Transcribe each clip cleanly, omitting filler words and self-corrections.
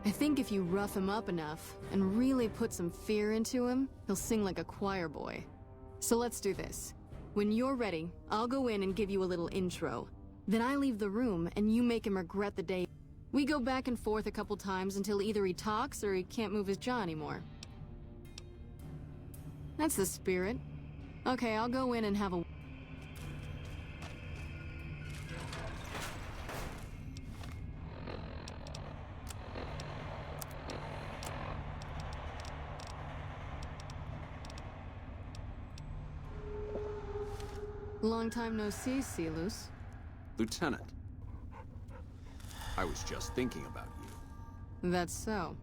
I think if you rough him up enough and really put some fear into him, he'll sing like a choir boy. So let's do this. When you're ready, I'll go in and give you a little intro. Then I leave the room and you make him regret the day. We go back and forth a couple times until either he talks or he can't move his jaw anymore. That's the spirit. Okay, I'll go in and have a... Long time no see, Silus. Lieutenant. I was just thinking about you. That's so.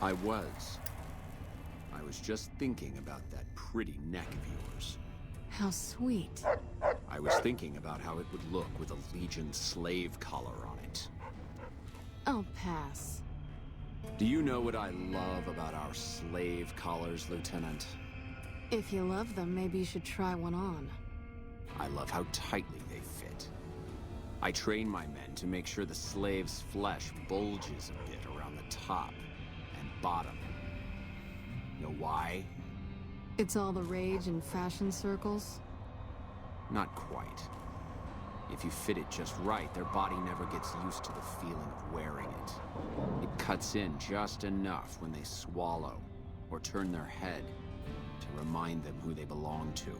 I was just thinking about that pretty neck of yours. How sweet. I was thinking about how it would look with a Legion slave collar on it. I'll pass. Do you know what I love about our slave collars, Lieutenant? If you love them, maybe you should try one on. I love how tightly they fit. I train my men to make sure the slave's flesh bulges a bit around the top and bottom. Know why? It's all the rage in fashion circles? Not quite. If you fit it just right, their body never gets used to the feeling of wearing it. It cuts in just enough when they swallow or turn their head to remind them who they belong to.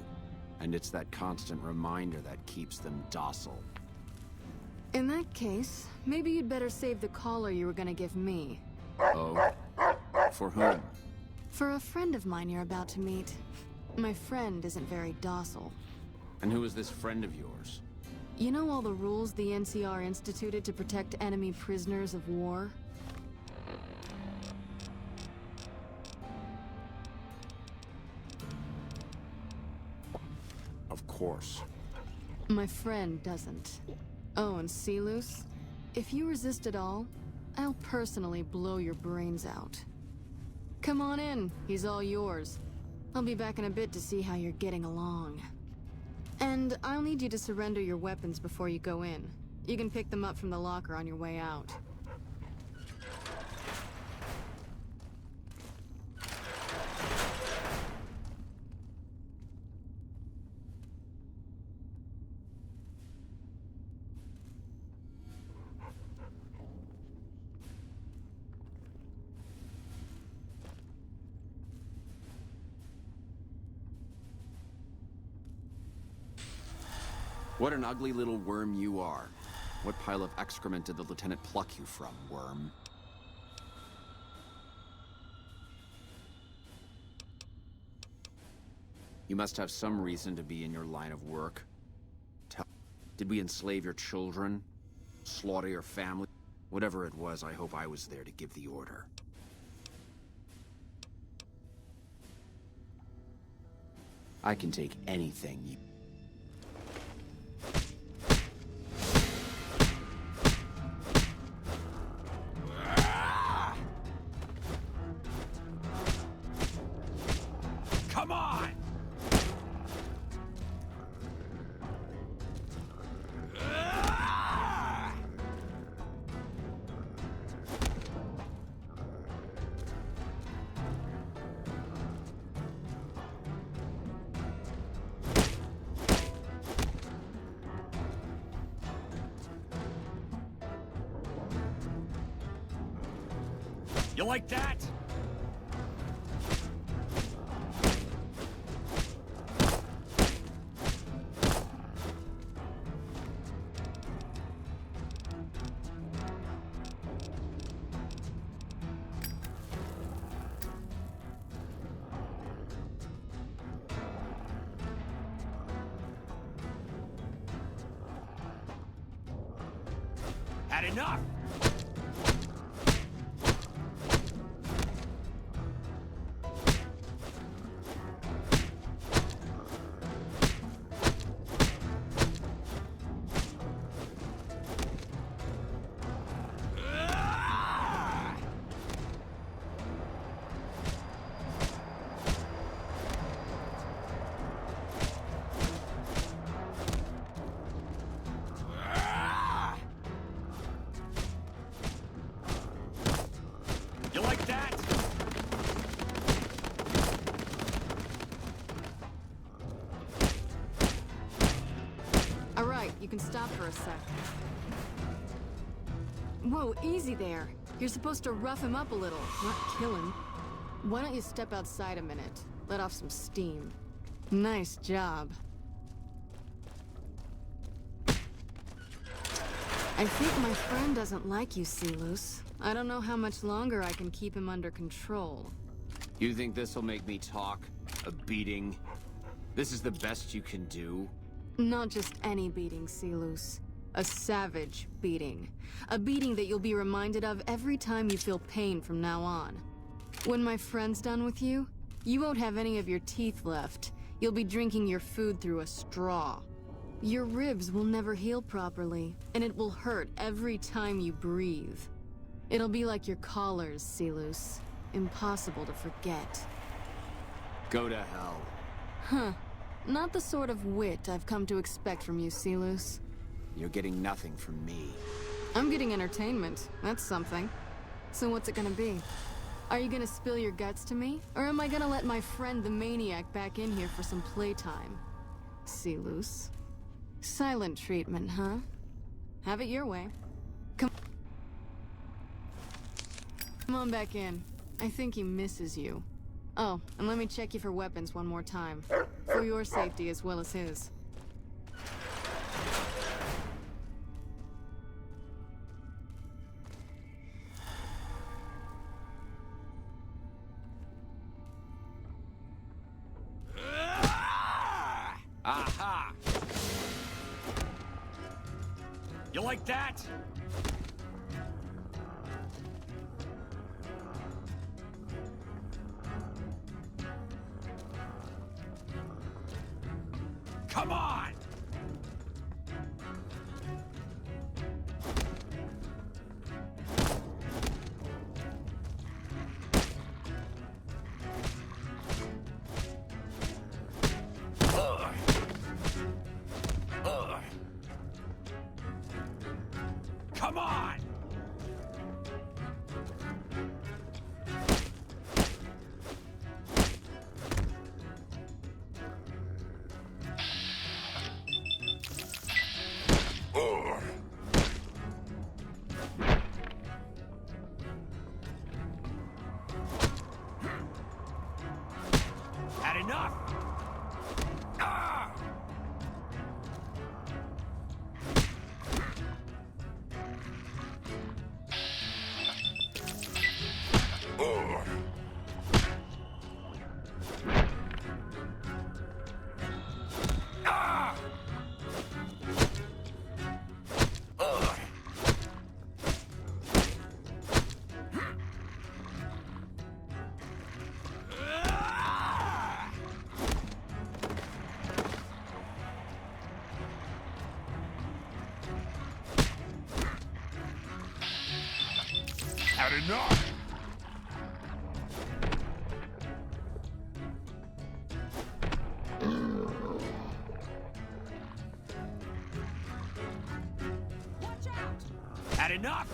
And it's that constant reminder that keeps them docile. In that case, maybe you'd better save the collar you were gonna give me. Oh? For whom? For a friend of mine you're about to meet. My friend isn't very docile. And who is this friend of yours? You know all the rules the NCR instituted to protect enemy prisoners of war? Of course. My friend doesn't. Oh, and Silus? If you resist at all, I'll personally blow your brains out. Come on in, he's all yours. I'll be back in a bit to see how you're getting along. And I'll need you to surrender your weapons before you go in. You can pick them up from the locker on your way out. What an ugly little worm you are. What pile of excrement did the lieutenant pluck you from, worm? You must have some reason to be in your line of work. Did we enslave your children? Slaughter your family? Whatever it was, I hope I was there to give the order. I can take anything you... Come on! You like that? Had enough! You can stop for a sec. Whoa, easy there. You're supposed to rough him up a little, not kill him. Why don't you step outside a minute? Let off some steam. Nice job. I think my friend doesn't like you, Silus. I don't know how much longer I can keep him under control. You think this'll make me talk? A beating? This is the best you can do? Not just any beating, Silus. A savage beating. A beating that you'll be reminded of every time you feel pain from now on. When my friend's done with you, you won't have any of your teeth left. You'll be drinking your food through a straw. Your ribs will never heal properly, and it will hurt every time you breathe. It'll be like your collars, Silus. Impossible to forget. Go to hell. Huh. Not the sort of wit I've come to expect from you, Silus. You're getting nothing from me. I'm getting entertainment. That's something. So what's it gonna be? Are you gonna spill your guts to me? Or am I gonna let my friend the maniac back in here for some playtime? Silus. Silent treatment, huh? Have it your way. Come on back in. I think he misses you. Oh, and let me check you for weapons one more time. For your safety as well as his. Aha! You like that? Come on! Come on! Had enough? Ah! Had enough? Watch out! Had enough?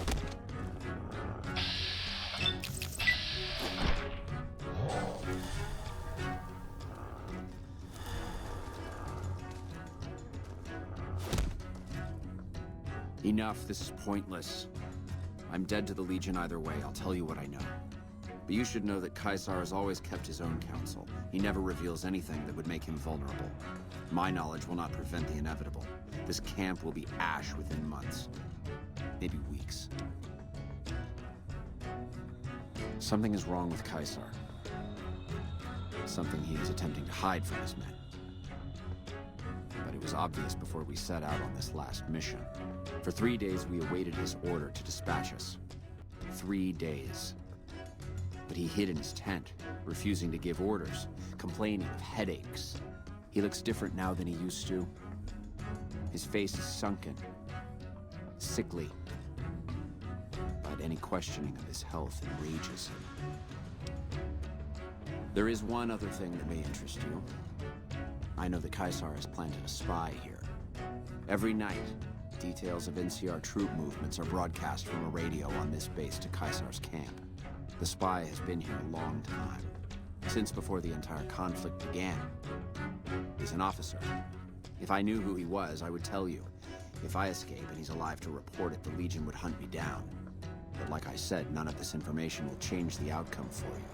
Enough, this is pointless. I'm dead to the Legion either way, I'll tell you what I know. But you should know that Caesar has always kept his own counsel. He never reveals anything that would make him vulnerable. My knowledge will not prevent the inevitable. This camp will be ash within months. Maybe weeks. Something is wrong with Caesar. Something he is attempting to hide from his men. But it was obvious before we set out on this last mission. For 3 days, we awaited his order to dispatch us. 3 days. But he hid in his tent, refusing to give orders, complaining of headaches. He looks different now than he used to. His face is sunken, sickly. But any questioning of his health enrages him. There is one other thing that may interest you. I know that Caesar has planted a spy here. Every night, details of NCR troop movements are broadcast from a radio on this base to Caesar's camp. The spy has been here a long time, since before the entire conflict began. He's an officer. If I knew who he was, I would tell you. If I escape and he's alive to report it, the Legion would hunt me down. But like I said, none of this information will change the outcome for you.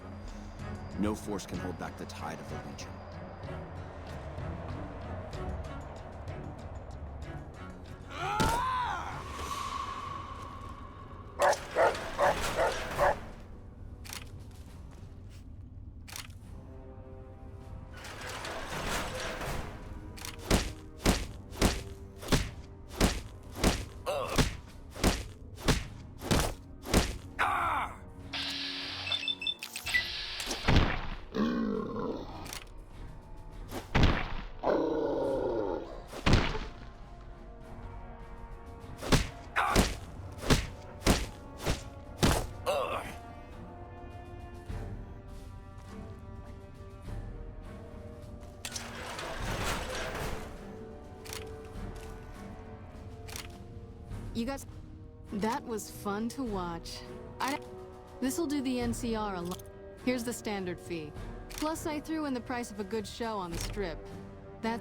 No force can hold back the tide of the Legion. You guys... That was fun to watch. This'll do the NCR a lot. Here's the standard fee. Plus I threw in the price of a good show on the strip. That...